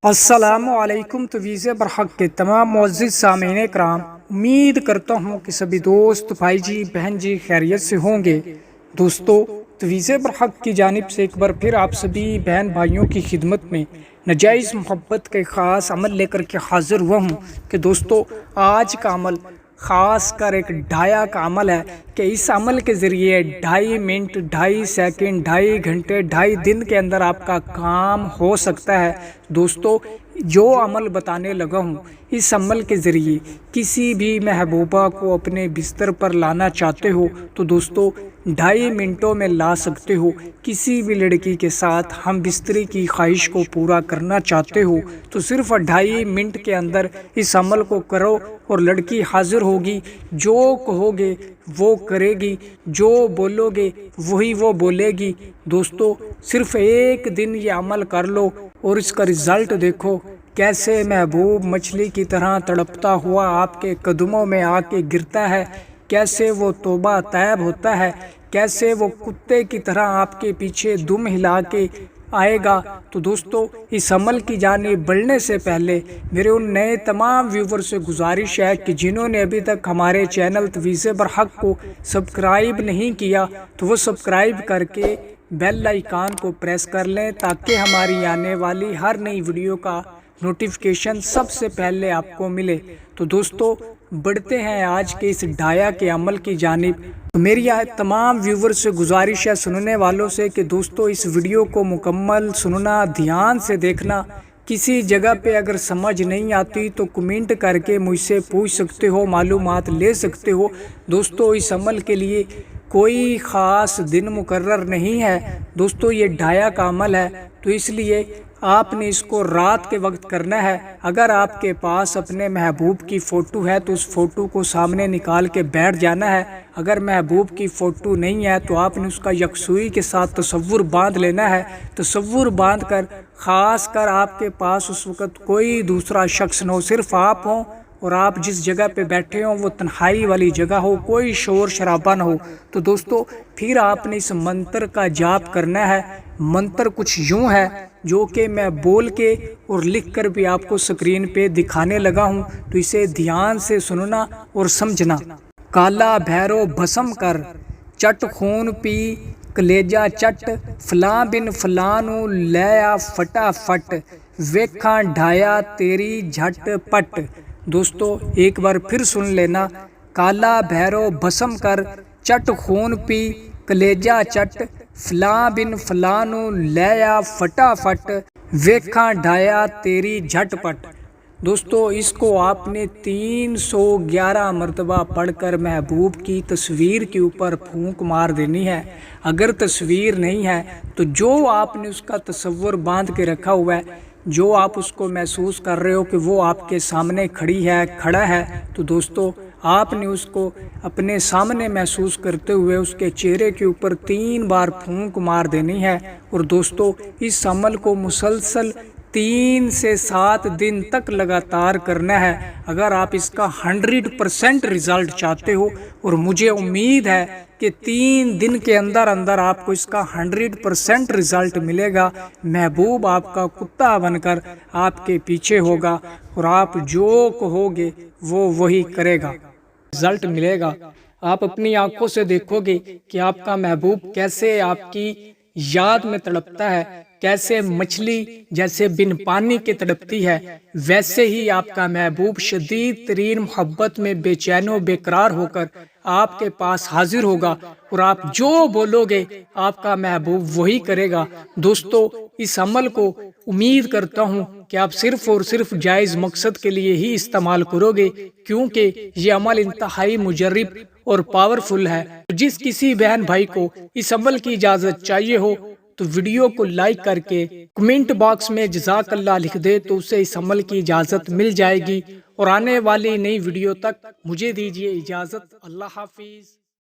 السلام علیکم تویز برحق کے تمام معزز سامعین کرام، امید کرتا ہوں کہ سبھی دوست بھائی جی بہن جی خیریت سے ہوں گے۔ دوستو، تویز برحق کی جانب سے ایک بار پھر آپ سبھی بہن بھائیوں کی خدمت میں ناجائز محبت کے خاص عمل لے کر کے حاضر ہوا ہوں کہ دوستو، آج کا عمل خاص کر ایک ڈھایا کا عمل ہے کہ اس عمل کے ذریعے 2.5 منٹ 2.5 سیکنڈ 2.5 گھنٹے 2.5 دن کے اندر آپ کا کام ہو سکتا ہے۔ دوستو، جو عمل بتانے لگا ہوں، اس عمل کے ذریعے کسی بھی محبوبہ کو اپنے بستر پر لانا چاہتے ہو تو دوستو 2.5 منٹوں میں لا سکتے ہو۔ کسی بھی لڑکی کے ساتھ ہم بستری کی خواہش کو پورا کرنا چاہتے ہو تو صرف 2.5 منٹ کے اندر اس عمل کو کرو اور لڑکی حاضر ہوگی۔ جو کہو گے وہ کرے گی، جو بولو گے وہی وہ بولے گی۔ دوستو، صرف ایک دن یہ عمل کر لو اور اس کا رزلٹ دیکھو، کیسے محبوب مچھلی کی طرح تڑپتا ہوا آپ کے قدموں میں آ کے گرتا ہے، کیسے وہ توبہ طیب ہوتا ہے، کیسے وہ کتے کی طرح آپ کے پیچھے دم ہلا کے آئے گا۔ تو دوستو، اس عمل کی جانب بڑھنے سے پہلے میرے ان نئے تمام ویور سے گزارش ہے کہ جنہوں نے ابھی تک ہمارے چینل تویز برحق کو سبسکرائب نہیں کیا تو وہ سبسکرائب کر کے بیل آئیکن کو پریس کر لیں تاکہ ہماری آنے والی ہر نئی ویڈیو کا نوٹیفیکیشن سب سے پہلے آپ کو ملے۔ تو دوستو، بڑھتے ہیں آج کے اس ڈھایا کے عمل کی جانب۔ تو میری تمام ویور سے گزارش ہے، سننے والوں سے، کہ دوستو اس ویڈیو کو مکمل سننا، دھیان سے دیکھنا۔ کسی جگہ پہ اگر سمجھ نہیں آتی تو کمنٹ کر کے مجھ سے پوچھ سکتے ہو، معلومات لے سکتے ہو۔ دوستو، اس عمل کے لیے کوئی خاص دن مقرر نہیں ہے۔ دوستو، یہ ڈھایا کا عمل ہے تو اس لیے آپ نے اس کو رات کے وقت کرنا ہے۔ اگر آپ کے پاس اپنے محبوب کی فوٹو ہے تو اس فوٹو کو سامنے نکال کے بیٹھ جانا ہے۔ اگر محبوب کی فوٹو نہیں ہے تو آپ نے اس کا یکسوئی کے ساتھ تصور باندھ لینا ہے۔ تصور باندھ کر، خاص کر آپ کے پاس اس وقت کوئی دوسرا شخص نہ ہو، صرف آپ ہوں اور آپ جس جگہ پہ بیٹھے ہوں وہ تنہائی والی جگہ ہو، کوئی شور شرابہ نہ ہو۔ تو دوستو، پھر آپ نے اس منتر کا جاپ کرنا ہے۔ منتر کچھ یوں ہے جو کہ میں بول کے اور لکھ کر بھی آپ کو سکرین پہ دکھانے لگا ہوں، تو اسے دھیان سے سننا اور سمجھنا۔ کالا بھیرو بھسم کر، چٹ خون پی کلیجا چٹ، فلاں بن فلاں نو لیا فٹافٹ، ویکھاں ڈھایا تیری جھٹ پٹ۔ دوستو، ایک بار پھر سن لینا۔ کالا بھیرو بھسم کر، چٹ خون پی کلیجا چٹ، فلاں بن فلاں نو لیا فٹافٹ، ویکھاں ڈھایا تیری جھٹ پٹ۔ دوستو، اس کو آپ نے 311 مرتبہ پڑھ کر محبوب کی تصویر کے اوپر پھونک مار دینی ہے۔ اگر تصویر نہیں ہے تو جو آپ نے اس کا تصور باندھ کے رکھا ہوا ہے، جو آپ اس کو محسوس کر رہے ہو کہ وہ آپ کے سامنے کھڑی ہے، کھڑا ہے، تو دوستو آپ نے اس کو اپنے سامنے محسوس کرتے ہوئے اس کے چہرے کے اوپر 3 بار پھونک مار دینی ہے۔ اور دوستو، اس عمل کو مسلسل 3 سے 7 دن تک لگاتار کرنا ہے۔ اگر آپ اس کا 100% رزلٹ چاہتے ہو، اور مجھے امید ہے کہ 3 دن کے اندر اندر آپ کو اس کا 100% رزلٹ ملے گا، محبوب آپ کا کتا بن کر آپ کے پیچھے ہوگا اور آپ جو کہو گے وہ وہی کرے گا، رزلٹ ملے گا۔ آپ اپنی آنکھوں سے دیکھو گے کہ آپ کا محبوب کیسے آپ کی یاد میں تڑپتا ہے، کیسے مچھلی جیسے بن پانی کے تڑپتی ہے، ویسے ہی آپ کا محبوب شدید ترین محبت میں بے چین و بے قرار ہو کر آپ کے پاس حاضر ہوگا اور آپ جو بولو گے آپ کا محبوب وہی کرے گا۔ دوستو، اس عمل کو امید کرتا ہوں کہ آپ صرف اور صرف جائز مقصد کے لیے ہی استعمال کرو گے، کیونکہ یہ عمل انتہائی مجرب اور پاورفل ہے۔ جس کسی بہن بھائی کو اس عمل کی اجازت چاہیے ہو تو ویڈیو کو لائک کر کے کمنٹ باکس میں جزاک اللہ لکھ دے تو اسے اس عمل کی اجازت مل جائے گی۔ اور آنے والی نئی ویڈیو تک مجھے دیجیے اجازت۔ اللہ حافظ۔